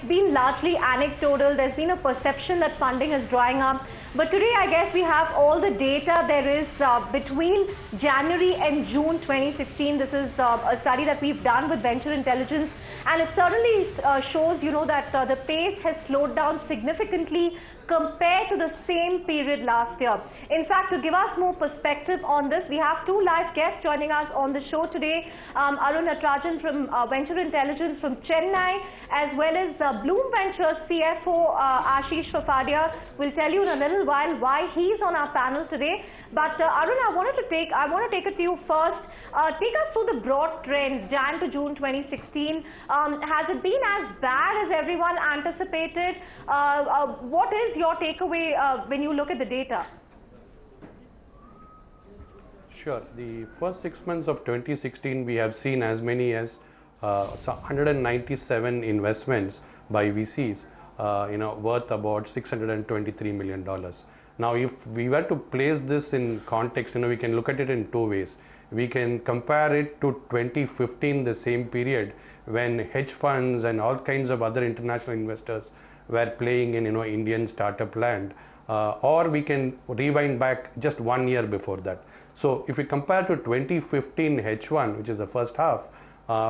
been largely anecdotal. There's been a perception that funding is drying up. But today, I guess we have all the data there is between January and June 2016. This is a study that we've done with Venture Intelligence. And it certainly shows, that the pace has slowed down significantly compared to the same period last year. In fact, to give us more perspective on this, we have two live guests joining us on the show today. Arun Natrajan from Venture Intelligence from Chennai, as well as Blume Ventures CFO Ashish Fafadia will tell you in a little while why he's on our panel today. But Arun, I want to take it to you first. Take us through the broad trends, Jan to June 2016. Has it been as bad as everyone anticipated? What is your takeaway when you look at the data? Sure. The first 6 months of 2016, we have seen as many as 197 investments by VCs, worth about $623 million. Now, if we were to place this in context, we can look at it in two ways. We can compare it to 2015, the same period when hedge funds and all kinds of other international investors were playing in Indian startup land, or we can rewind back just 1 year before that. So if we compare to 2015 H1, which is the first half,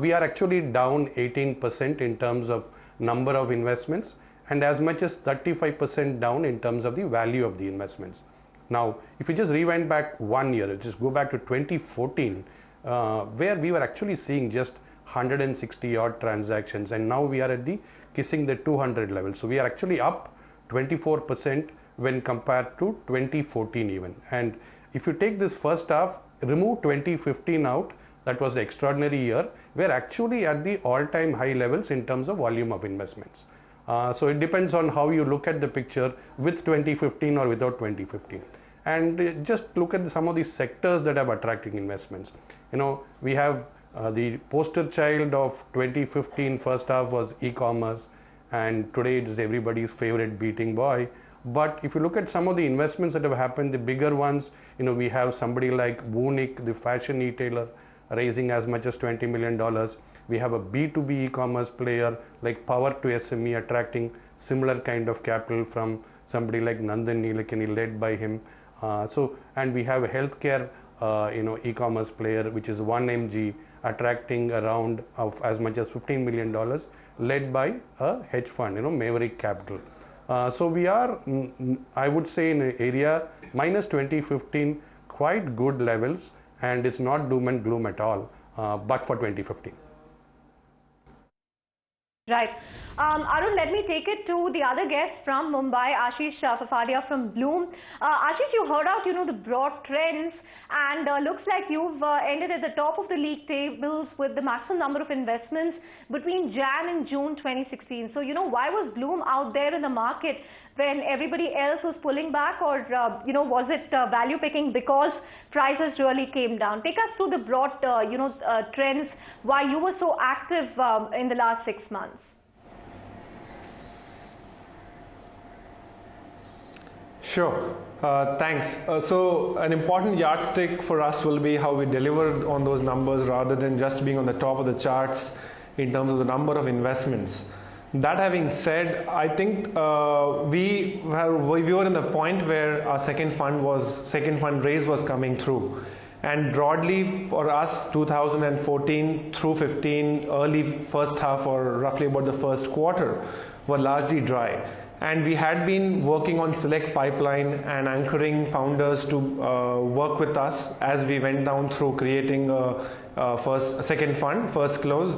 we are actually down 18% in terms of number of investments and as much as 35% down in terms of the value of the investments. Now, if we just rewind back 1 year, just go back to 2014, where we were actually seeing just 160 odd transactions, and now we are at the kissing the 200 level. So we are actually up 24% when compared to 2014 even. And if you take this first half, remove 2015 out, that was the extraordinary year, we are actually at the all-time high levels in terms of volume of investments. So it depends on how you look at the picture with 2015 or without 2015. And just look at some of the sectors that have attracting investments. We have the poster child of 2015 first half was e-commerce, and today it is everybody's favorite beating boy. But if you look at some of the investments that have happened, the bigger ones, we have somebody like Blume, the fashion retailer, raising as much as $20 million. We have a B2B e-commerce player like Power to SME attracting similar kind of capital from somebody like Nandan Nilekani, led by him. And we have a healthcare e-commerce player, which is 1mg, attracting around of as much as $15 million, led by a hedge fund, Maverick Capital. So we are, I would say, in an area minus 2015, quite good levels, and it's not doom and gloom at all, but for 2015. Right. Arun, let me take it to the other guest from Mumbai, Ashish Fafadia from Blume. Ashish, you heard out, the broad trends, and looks like you've ended at the top of the league tables with the maximum number of investments between Jan and June 2016. So, why was Blume out there in the market when everybody else was pulling back, or, was it value picking because prices really came down? Take us through the broad, trends, why you were so active in the last 6 months. Sure. Thanks. So an important yardstick for us will be how we delivered on those numbers rather than just being on the top of the charts in terms of the number of investments. That having said, I think we were in the point where our second fund raise was coming through. And broadly for us, 2014 through 15, early first half or roughly about the first quarter were largely dry. And we had been working on select pipeline and anchoring founders to work with us as we went down through creating a second fund, first close.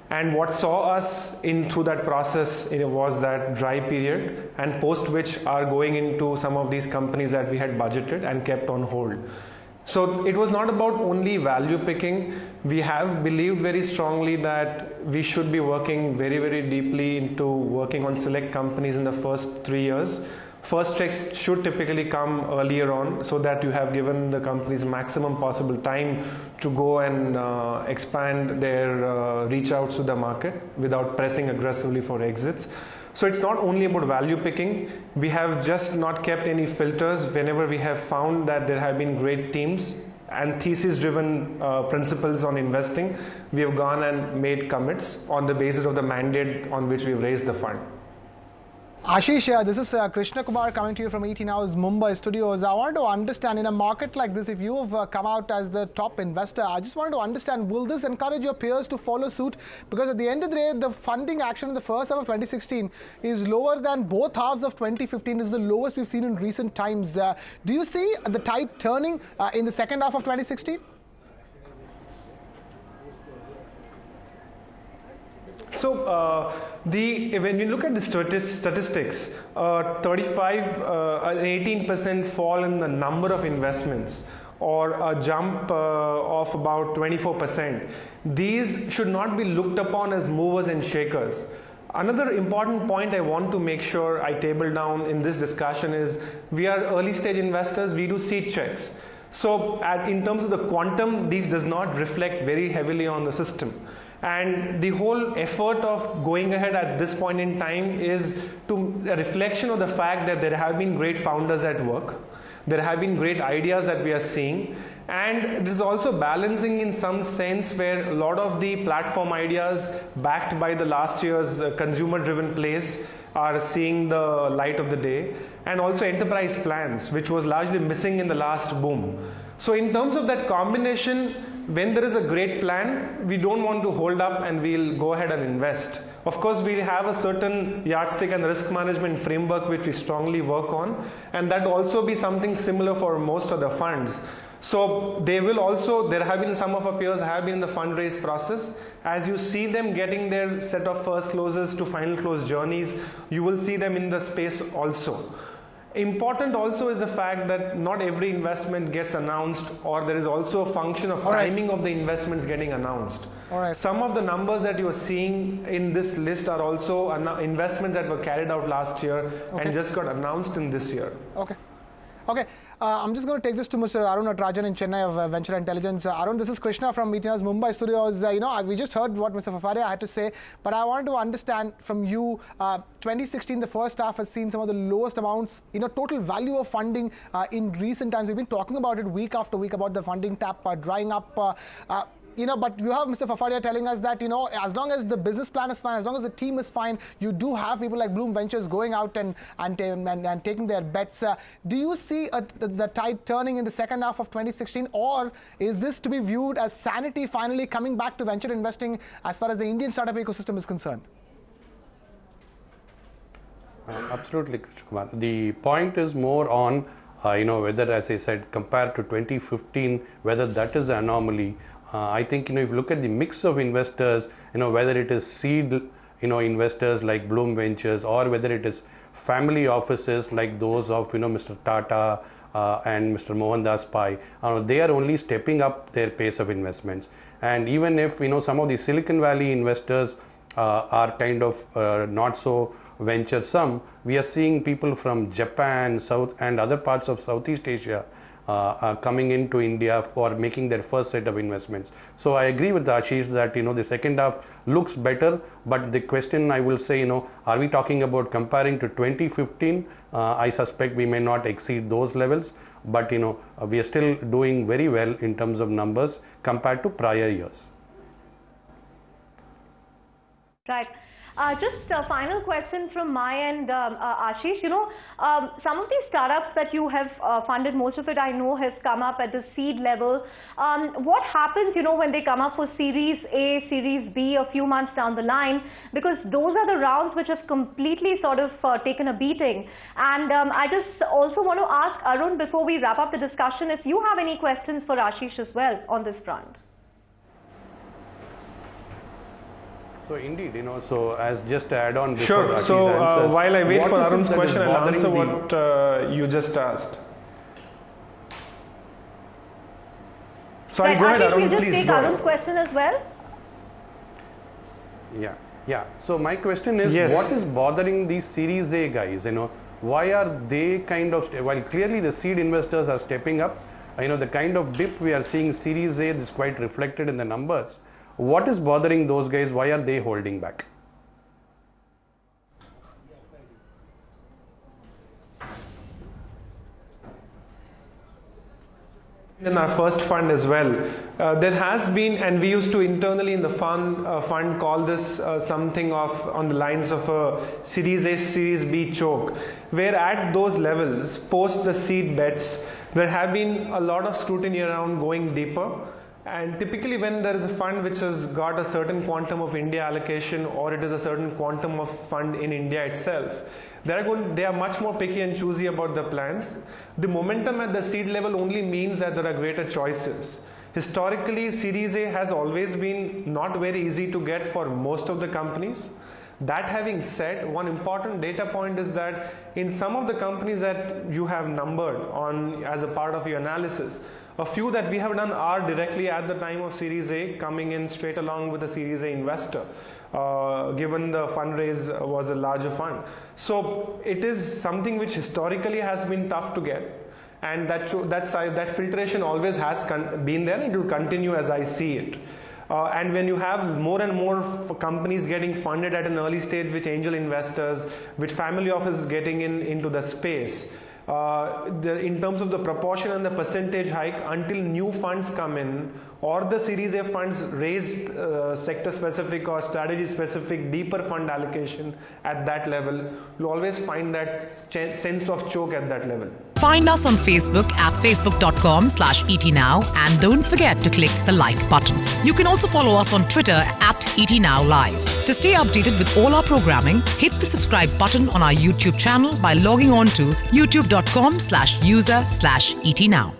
And what saw us through that process was that dry period, and post which are going into some of these companies that we had budgeted and kept on hold. So it was not about only value picking. We have believed very strongly that we should be working very, very deeply into working on select companies in the first 3 years. First checks should typically come earlier on so that you have given the companies maximum possible time to go and expand their reach outs to the market without pressing aggressively for exits. So it's not only about value picking. We have just not kept any filters. Whenever we have found that there have been great teams and thesis-driven principles on investing, we have gone and made commits on the basis of the mandate on which we've raised the fund. Ashish, this is Krishna Kumar coming to you from 18 Hours Mumbai studios. I want to understand, in a market like this, if you have come out as the top investor, I just wanted to understand, will this encourage your peers to follow suit? Because at the end of the day, the funding action in the first half of 2016 is lower than both halves of 2015. Is the lowest we've seen in recent times. Do you see the tide turning in the second half of 2016? So when you look at the statistics, 35, an 18% fall in the number of investments, or a jump of about 24%, these should not be looked upon as movers and shakers. Another important point I want to make sure I table down in this discussion is, we are early stage investors, we do seed checks. So in terms of the quantum, these does not reflect very heavily on the system. And the whole effort of going ahead at this point in time is a reflection of the fact that there have been great founders at work. There have been great ideas that we are seeing. And it is also balancing in some sense, where a lot of the platform ideas backed by the last year's consumer-driven plays are seeing the light of the day. And also enterprise plans, which was largely missing in the last boom. So in terms of that combination, when there is a great plan, we don't want to hold up and we'll go ahead and invest. Of course, we have a certain yardstick and risk management framework which we strongly work on, and that also be something similar for most of the funds. So there have been some of our peers have been in the fundraise process. As you see them getting their set of first closes to final close journeys, you will see them in the space also. Important also is the fact that not every investment gets announced, or there is also a function of timing of the investments getting announced. Some of the numbers that you are seeing in this list are also investments that were carried out last year and just got announced in this year. Okay. I'm just going to take this to Mr. Arun Natrajan in Chennai of Venture Intelligence. Arun, this is Krishna from 18 Hours Mumbai studios. We just heard what Mr. Fafadia had to say, but I want to understand from you, 2016, the first half has seen some of the lowest amounts, total value of funding in recent times. We've been talking about it week after week about the funding tap drying up. But you have Mr. Fafadia telling us that, as long as the business plan is fine, as long as the team is fine, you do have people like Blume Ventures going out and taking their bets. Do you see the tide turning in the second half of 2016, or is this to be viewed as sanity finally coming back to venture investing as far as the Indian startup ecosystem is concerned? Absolutely, Krishna Kumar. The point is more on, whether, as I said, compared to 2015, whether that is an anomaly. I think, if you look at the mix of investors, whether it is seed, investors like Blume Ventures, or whether it is family offices like those of, Mr. Tata and Mr. Mohandas Pai, they are only stepping up their pace of investments. And even if, some of the Silicon Valley investors are kind of not so venturesome, we are seeing people from Japan, South and other parts of Southeast Asia coming into India for making their first set of investments. So I agree with Ashish that the second half looks better, but the question I will say, are we talking about comparing to 2015? I suspect we may not exceed those levels, but we are still doing very well in terms of numbers compared to prior years. Right. Just a final question from my end, Ashish. Some of these startups that you have funded, most of it I know has come up at the seed level. What happens, when they come up for Series A, Series B a few months down the line? Because those are the rounds which have completely sort of taken a beating. And I just also want to ask Arun, before we wrap up the discussion, if you have any questions for Ashish as well on this front. So indeed, so as just to add on before Sure. Ashish So answers, while I wait for Arun's question, I'll answer the what you just asked. Sorry, Right, go ahead, Ashish, Arun, we'll just please take go Arun's ahead. question as well. Yeah. So my question is, Yes. what is bothering these Series A guys? Why are they kind of, while clearly the seed investors are stepping up, the kind of dip we are seeing Series A is quite reflected in the numbers. What is bothering those guys? Why are they holding back? In our first fund as well, there has been, and we used to internally in the fund call this something of on the lines of a Series A, Series B choke, where at those levels, post the seed bets, there have been a lot of scrutiny around going deeper. And typically when there is a fund which has got a certain quantum of India allocation, or it is a certain quantum of fund in India itself, they are much more picky and choosy about the plans. The momentum at the seed level only means that there are greater choices. Historically, Series A has always been not very easy to get for most of the companies. That having said, one important data point is that in some of the companies that you have numbered on as a part of your analysis, a few that we have done are directly at the time of Series A coming in straight along with the Series A investor, given the fundraise was a larger fund. So it is something which historically has been tough to get, and that filtration always has been there, and it will continue as I see it. And when you have more and more companies getting funded at an early stage with angel investors, with family offices getting into the space, in terms of the proportion and the percentage hike, until new funds come in or the Series A funds raise sector specific or strategy specific deeper fund allocation at that level, you always find that sense of choke at that level. Find us on Facebook at facebook.com/ETNow, and don't forget to click the like button. You can also follow us on Twitter at ETNowLive. To stay updated with all our programming, hit the subscribe button on our YouTube channel by logging on to youtube.com/user/ETNow.